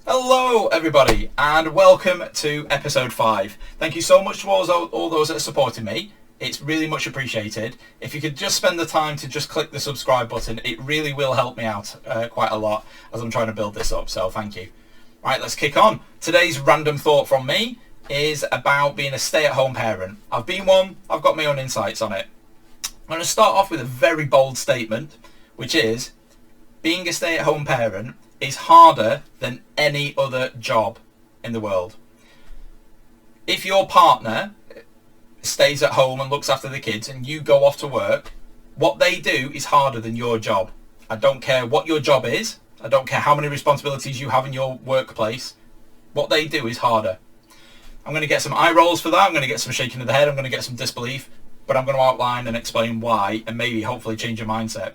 Hello everybody and welcome to episode 5. Thank you so much to all those that are supporting me. It's really much appreciated. If you could just spend the time to just click the subscribe button, it really will help me out quite a lot as I'm trying to build this up, so thank you. Right, let's kick on. Today's random thought from me is about being a stay-at-home parent. I've been one, I've got my own insights on it. I'm going to start off with a very bold statement, which is being a stay-at-home parent is harder than any other job in the world. If your partner stays at home and looks after the kids and you go off to work, what they do is harder than your job. I don't care what your job is. I don't care how many responsibilities you have in your workplace. What they do is harder. I'm going to get some eye rolls for that. I'm going to get some shaking of the head. I'm going to get some disbelief. But I'm going to outline and explain why and maybe hopefully change your mindset.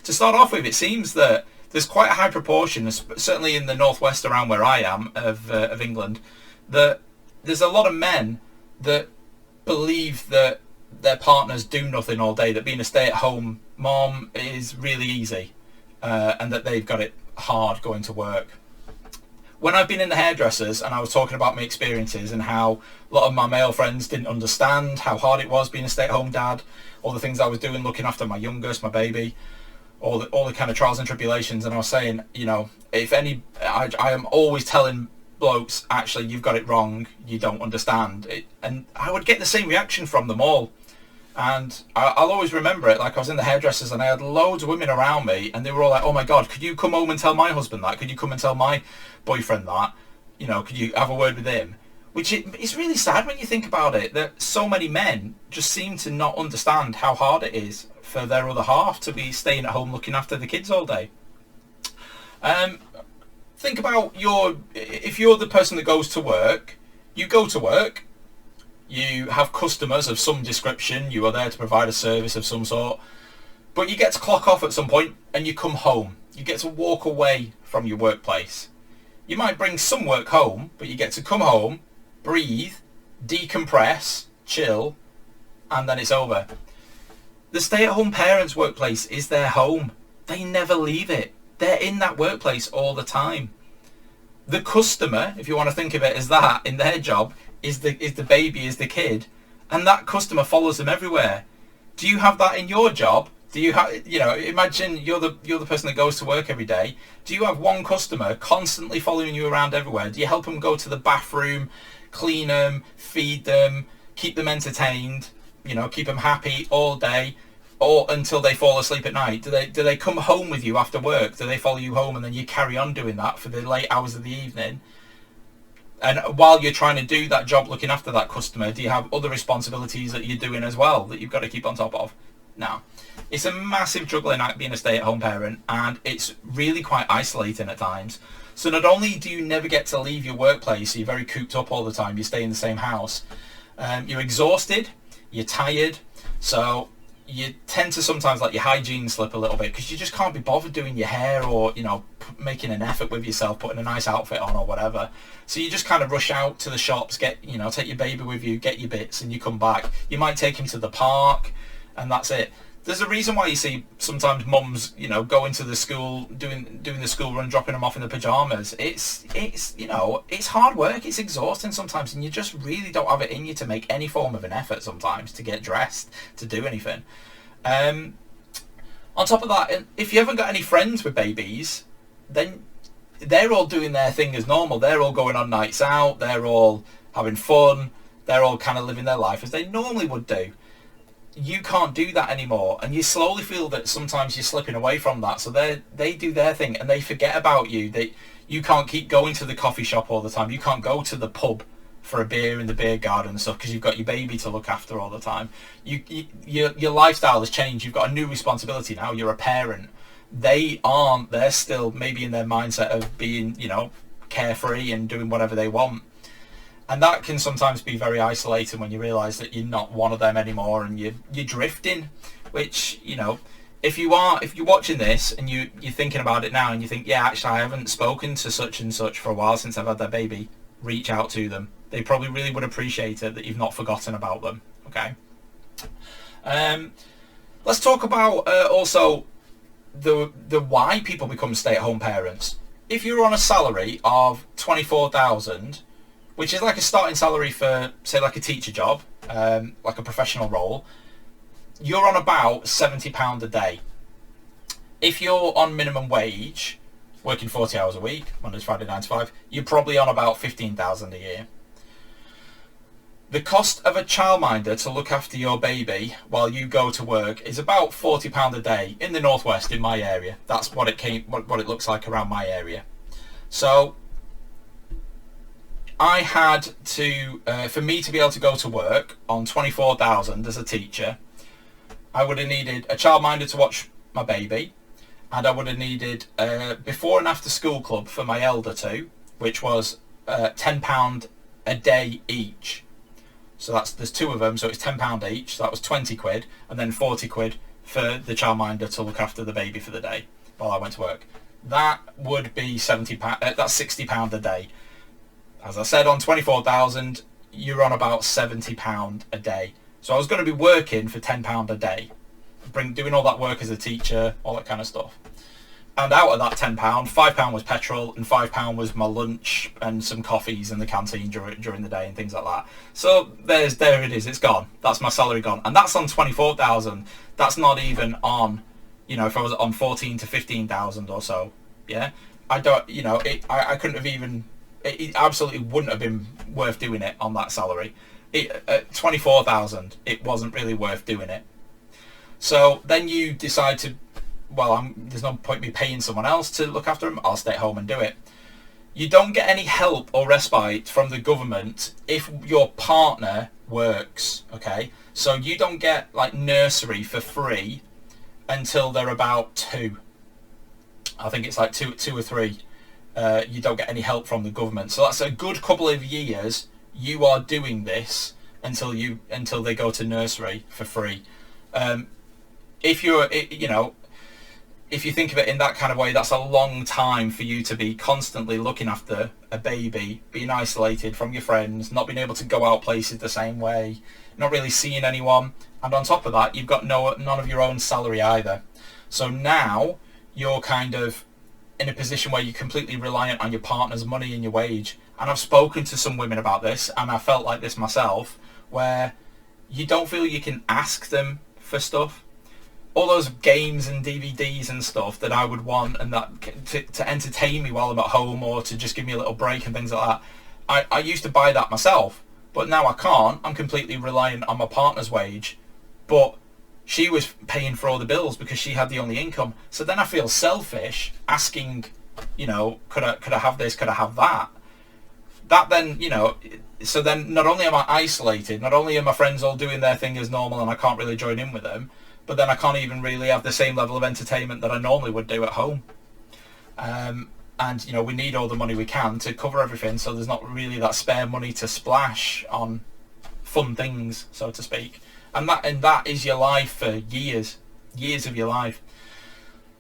To start off with, it seems that there's quite a high proportion, certainly in the northwest around where I am of England, that there's a lot of men that believe that their partners do nothing all day, that being a stay-at-home mom is really easy, and that they've got it hard going to work. When I've been in the hairdressers and I was talking about my experiences and how a lot of my male friends didn't understand how hard it was being a stay-at-home dad, all the things I was doing looking after my youngest, my baby, all the kind of trials and tribulations, and I was saying, you know, I am always telling blokes, actually, you've got it wrong, you don't understand it, and I would get the same reaction from them all, and I'll always remember it. Like, I was in the hairdressers and I had loads of women around me, and they were all like, oh my god, could you come home and tell my husband that? Could you come and tell my boyfriend that? You know, could you have a word with him? Which it's really sad when you think about it, that so many men just seem to not understand how hard it is for their other half to be staying at home looking after the kids all day. Think about if you're the person that goes to work, you go to work, you have customers of some description, you are there to provide a service of some sort, but you get to clock off at some point and you come home. You get to walk away from your workplace. You might bring some work home, but you get to come home, breathe, decompress, chill, and then it's over. The stay-at-home parents' workplace is their home. They never leave it. They're in that workplace all the time. The customer, if you want to think of it as that, in their job, is the baby, is the kid, and that customer follows them everywhere. Do you have that in your job? Do you have, imagine you're the person that goes to work every day. Do you have one customer constantly following you around everywhere? Do you help them go to the bathroom, clean them, feed them, keep them entertained, keep them happy all day, or until they fall asleep at night? Do they come home with you after work? Do they follow you home and then you carry on doing that for the late hours of the evening? And while you're trying to do that job looking after that customer, do you have other responsibilities that you're doing as well that you've got to keep on top of? No. It's a massive juggling act being a stay-at-home parent, and it's really quite isolating at times. So not only do you never get to leave your workplace, you're very cooped up all the time, you stay in the same house, you're exhausted, you're tired, so you tend to sometimes let your hygiene slip a little bit because you just can't be bothered doing your hair or, making an effort with yourself, putting a nice outfit on or whatever. So you just kind of rush out to the shops, take your baby with you, get your bits, and you come back. You might take him to the park, and that's it. There's a reason why you see sometimes mums, going to the school, doing the school run, dropping them off in the pajamas. It's hard work. It's exhausting sometimes, and you just really don't have it in you to make any form of an effort sometimes to get dressed, to do anything. On top of that, if you haven't got any friends with babies, then they're all doing their thing as normal. They're all going on nights out. They're all having fun. They're all kind of living their life as they normally would do. You can't do that anymore, and you slowly feel that sometimes you're slipping away from that. So they do their thing and they forget about you. You can't keep going to the coffee shop all the time. You can't go to the pub for a beer in the beer garden and stuff because you've got your baby to look after all the time. Your lifestyle has changed. You've got a new responsibility now. You're a parent. They aren't. They're still maybe in their mindset of being, carefree and doing whatever they want. And that can sometimes be very isolating when you realise that you're not one of them anymore and you're drifting, which, if you're watching this and you're thinking about it now and you think, yeah, actually I haven't spoken to such and such for a while since I've had their baby, reach out to them. They probably really would appreciate it that you've not forgotten about them, okay? Let's talk about also the why people become stay-at-home parents. if you're on a salary of 24,000, which is like a starting salary for, say, like a teacher job, like a professional role, you're on about £70 a day. If you're on minimum wage, working 40 hours a week, Monday to Friday, 9 to 5, you're probably on about 15,000 a year. The cost of a childminder to look after your baby while you go to work is about £40 a day in the northwest, in my area. That's what it looks like around my area. So I had to, for me to be able to go to work on 24,000 as a teacher, I would have needed a childminder to watch my baby, and I would have needed before and after school club for my elder two, which was £10 a day each. So there's two of them, so it's £10 each. So that was 20 quid, and then 40 quid for the childminder to look after the baby for the day while I went to work. That would be £70. That's £60 a day. As I said, on 24,000, you're on about £70 a day. So I was going to be working for £10 a day, doing all that work as a teacher, all that kind of stuff. And out of that £10, £5 was petrol and £5 was my lunch and some coffees in the canteen during the day and things like that. So there it is, it's gone. That's my salary gone. And that's on 24,000. That's not even on, if I was on 14 to 15,000 or so. Yeah. I couldn't have even, it absolutely wouldn't have been worth doing it on that salary. At 24,000, it wasn't really worth doing it. So then you decide to, there's no point me paying someone else to look after them. I'll stay at home and do it. You don't get any help or respite from the government if your partner works, okay? So you don't get like nursery for free until they're about 2. I think it's like two or 3. You don't get any help from the government. So that's a good couple of years you are doing this until they go to nursery for free. If you think of it in that kind of way, that's a long time for you to be constantly looking after a baby, being isolated from your friends, not being able to go out places the same way, not really seeing anyone, and on top of that, you've got none of your own salary either. So now you're kind of in a position where you're completely reliant on your partner's money and your wage. And I've spoken to some women about this, and I felt like this myself, where you don't feel you can ask them for stuff. All those games and DVDs and stuff that I would want and that to entertain me while I'm at home or to just give me a little break and things like that, I used to buy that myself, but now I can't. I'm completely reliant on my partner's wage, but she was paying for all the bills because she had the only income. So then I feel selfish asking, could I have this, could I have that? That then, so then not only am I isolated, not only are my friends all doing their thing as normal and I can't really join in with them, but then I can't even really have the same level of entertainment that I normally would do at home. And, we need all the money we can to cover everything, so there's not really that spare money to splash on fun things, so to speak. And that is your life for years of your life.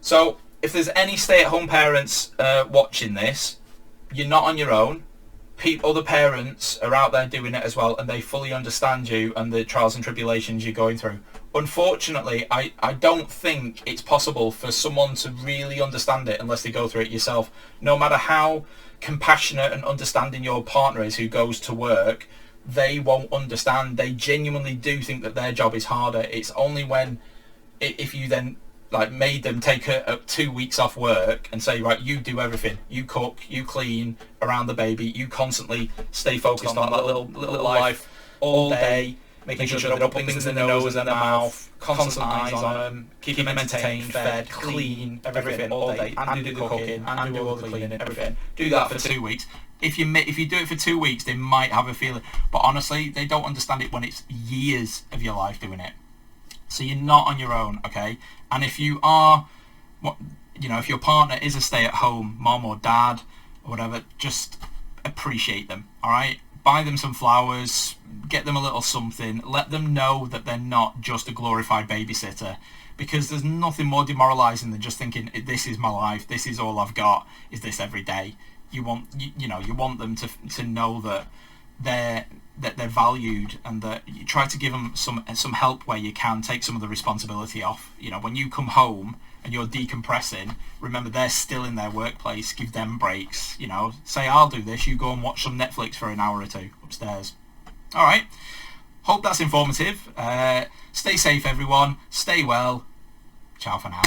So if there's any stay-at-home parents watching this, you're not on your own. Other parents are out there doing it as well, and they fully understand you and the trials and tribulations you're going through. Unfortunately, I don't think it's possible for someone to really understand it unless they go through it yourself. No matter how compassionate and understanding your partner is who goes to work, they won't understand. They genuinely do think that their job is harder. It's only if you then made them take 2 weeks off work and say, right, you do everything. You cook, you clean around the baby. You constantly stay focused on that little life all day, making sure they don't put things in their nose and their mouth, constant eyes on them, keep them entertained, fed, clean, everything all day, and do the cooking, and do all the cleaning, everything. Do that for 2 weeks. If you do it for 2 weeks, they might have a feeling. But honestly, they don't understand it when it's years of your life doing it. So you're not on your own, okay? And if you are, if your partner is a stay-at-home mom or dad or whatever, just appreciate them, all right? Buy them some flowers, get them a little something, let them know that they're not just a glorified babysitter, because there's nothing more demoralising than just thinking, this is my life, this is all I've got, is this every day. You want them to know that that they're valued, and that you try to give them some help where you can. Take some of the responsibility off. You know, when you come home and you're decompressing, remember they're still in their workplace. Give them breaks. You know, say, I'll do this, you go and watch some Netflix for an hour or two upstairs. All right, hope that's informative. Stay safe, everyone. Stay well. Ciao for now.